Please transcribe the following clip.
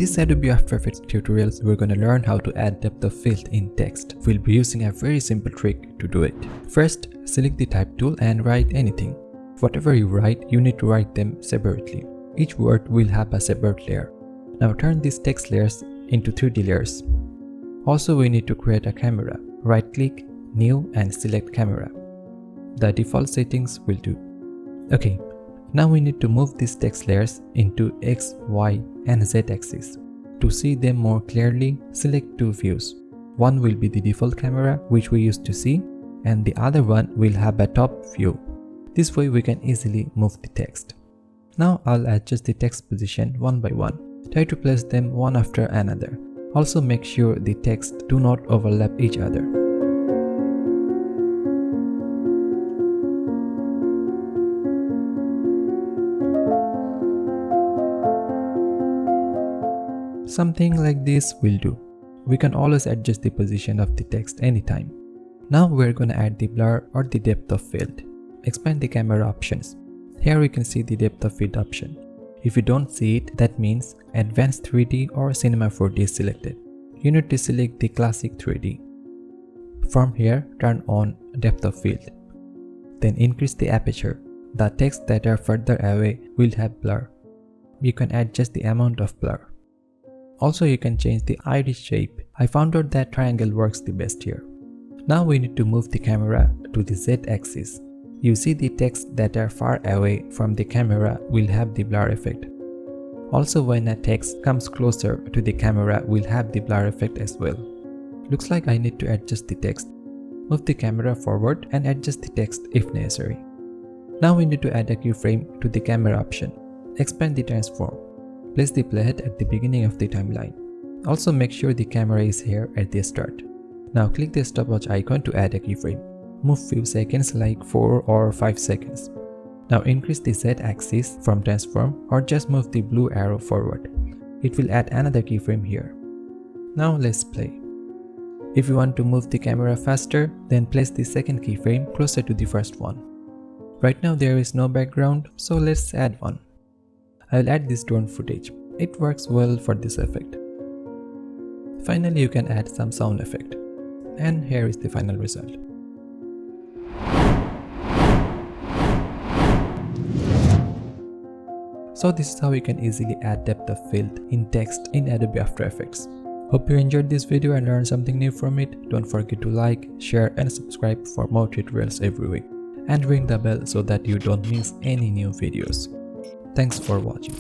this Adobe After Effects tutorials, we're going to learn how to add depth of field in text. We'll be using a very simple trick to do it. First, select the type tool and write anything. Whatever you write, you need to write them separately. Each word will have a separate layer. Now turn these text layers into 3D layers. Also, we need to create a camera. Right click, new, and select camera. The default settings will do. Okay, now we need to move these text layers into X, Y, and Z axis. To see them more clearly, select two views. One will be the default camera, which we used to see, and the other one will have a top view. This way we can easily move the text. Now I'll adjust the text position one by one. Try to place them one after another. Also make sure the text do not overlap each other. Something like this will do. We can always adjust the position of the text anytime. Now we're going to add the blur or the depth of field. Expand the camera options. Here we can see the depth of field option. If you don't see it, that means Advanced 3D or Cinema 4D is selected. You need to select the Classic 3D. From here, turn on depth of field. Then increase the aperture. The text that are further away will have blur. You can adjust the amount of blur. Also, you can change the iris shape. I found out that triangle works the best here. Now we need to move the camera to the Z axis. You see the text that are far away from the camera will have the blur effect. Also, when a text comes closer to the camera will have the blur effect as well. Looks like I need to adjust the text. Move the camera forward and adjust the text if necessary. Now we need to add a keyframe to the camera option. Expand the transform. Place the playhead at the beginning of the timeline. Also make sure the camera is here at the start. Now click the stopwatch icon to add a keyframe. Move few seconds like 4 or 5 seconds. Now increase the Z axis from transform or just move the blue arrow forward. It will add another keyframe here. Now let's play. If you want to move the camera faster, then place the second keyframe closer to the first one. Right now there is no background, so let's add one. I will add this drone footage. It works well for this effect. Finally, you can add some sound effect. And here is the final result. So this is how you can easily add depth of field in text in Adobe After Effects. Hope you enjoyed this video and learned something new from it. Don't forget to like, share and subscribe for more tutorials every week. And ring the bell so that you don't miss any new videos. Thanks for watching.